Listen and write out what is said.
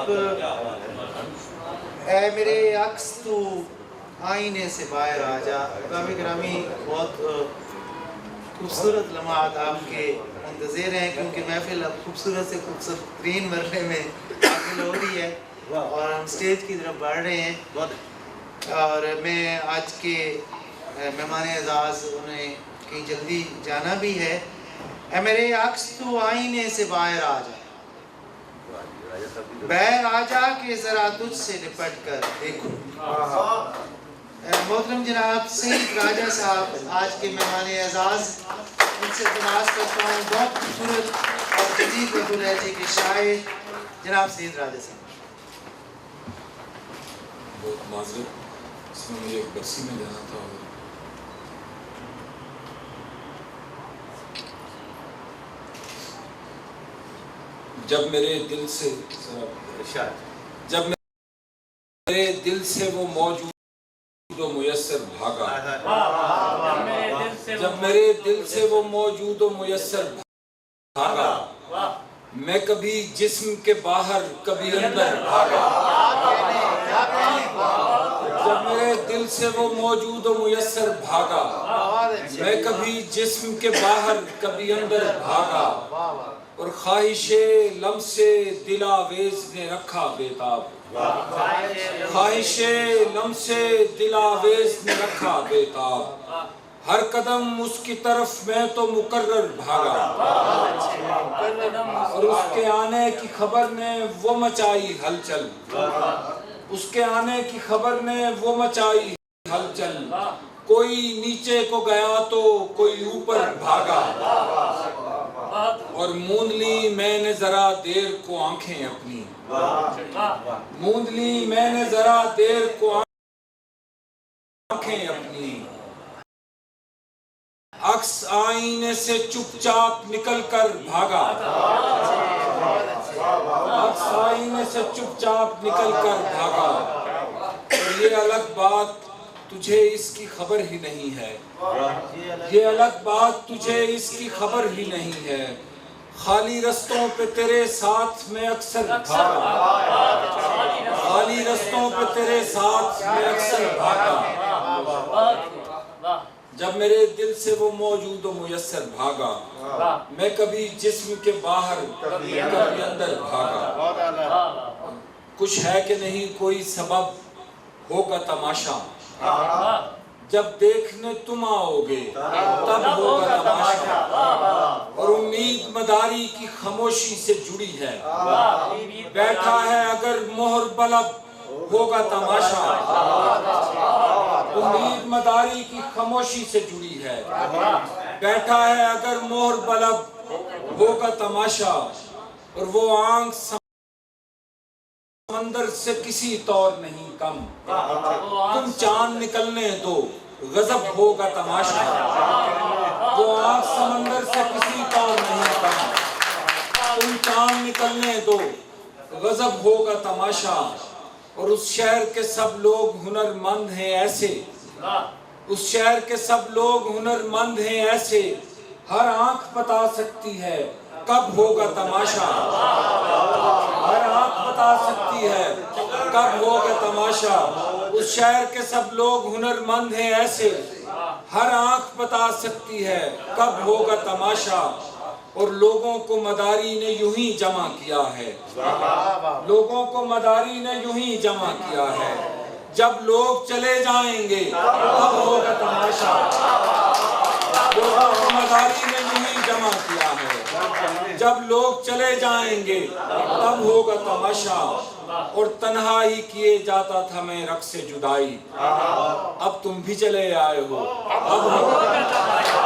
اب اے میرے عکس تو آئینے سے باہر آ جا. حکام گرامی بہت خوبصورت لمحات آپ کے منتظر ہیں کیونکہ محفل اب خوبصورت سے خوبصورت ترین مرحلے میں داخل ہو رہی ہے اور ہم سٹیج کی طرف بڑھ رہے ہیں. اور میں آج کے مہمان اعزاز انہیں کہیں جلدی جانا بھی ہے. اے میرے عکس تو آئینے سے باہر آ جا, باہر آ جا کہ ذرا تجھ سے لپٹ کر دیکھو. محترم جناب سید راجہ صاحب آج کے مہمان اعزاز, ان سے درخواست کرتا ہوں بہت خوبصورت اور جدید اردو لہجے کے شاعر جناب سید راجہ صاحب. بہت معذرت, اس میں مجھے ایک برسی میں جانا تھا. جب میرے دل سے وہ موجود و میسر بھاگا, جب میرے دل سے وہ موجود و میسر بھاگا, میں کبھی جسم کے باہر کبھی اندر بھاگا. جب میرے دل سے وہ موجود و میسر بھاگا, میں کبھی جسم کے باہر کبھی اندر بھاگا, اور خواہش لمس دل آویز نے رکھا بےتاب. خواہش لمس دل آویز نے رکھا بےتاب, ہر قدم اس کی طرف میں تو مقرر بھاگا, اور اس کے آنے کی خبر نے وہ مچائی ہلچل. اس کے آنے کی خبر نے وہ مچائی ہلچل, کوئی نیچے کو گیا تو کوئی اوپر بھاگا, اور موند لی میں نے ذرا دیر کو آنکھیں اپنی. موند لی میں نے ذرا دیر کو آنکھیں اپنی, عکس آئینے سے چپ چاپ نکل کر بھاگا. عکس آئینے سے چپ چاپ نکل کر بھاگا, اور یہ الگ بات تجھے اس کی خبر ہی نہیں ہے. یہ الگ بات تجھے اس کی خبر ہی نہیں ہے, خالی رستوں پہ تیرے ساتھ میں اکثر بھاگا. خالی رستوں پہ تیرے ساتھ میں اکثر بھاگا. جب میرے دل سے وہ موجود و میسر بھاگا, میں کبھی جسم کے باہر کبھی اندر بھاگا. کچھ ہے کہ نہیں کوئی سبب ہوگا تماشا, جب دیکھنے تم آؤ گے تب ہوگا تماشا, اور امید مداری کی خاموشی سے جڑی ہے. بیٹھا ہے اگر مہر بلب ہوگا تماشا, امید مداری کی خاموشی سے جڑی ہے. بیٹھا ہے اگر مہر بلب ہوگا تماشا, اور وہ آنکھ سمندر سے کسی طور نہیں کم. تم چاند نکلنے دو غضب ہوگا تماشا, وہ آنکھ سمندر سے کسی طور نہیں کم. تم چاند نکلنے دو غضب ہوگا تماشا, اور اس شہر کے سب لوگ ہنر مند ہیں ایسے. اس شہر کے سب لوگ ہنر مند ہیں ایسے, ہر آنکھ بتا سکتی ہے کب ہوگا تماشا. ہر آنکھ بتا سکتی ہے کب ہوگا تماشا. اس شہر کے سب لوگ ہنر مند ہیں ایسے, ہر آنکھ بتا سکتی ہے کب ہوگا تماشا. اور لوگوں کو مداری نے یوں ہی جمع کیا ہے. لوگوں کو مداری نے یوں ہی جمع کیا ہے, جب لوگ چلے جائیں گے تب ہوگا تماشا. لوگوں کو مداری نے یوں ہی جمع کیا ہے, جب لوگ چلے جائیں گے تب ہوگا تماشا. اور تنہا ہی کیے جاتا تھا میں رقص جدائی, اب تم بھی چلے آئے ہو اب ہوگا تماشا.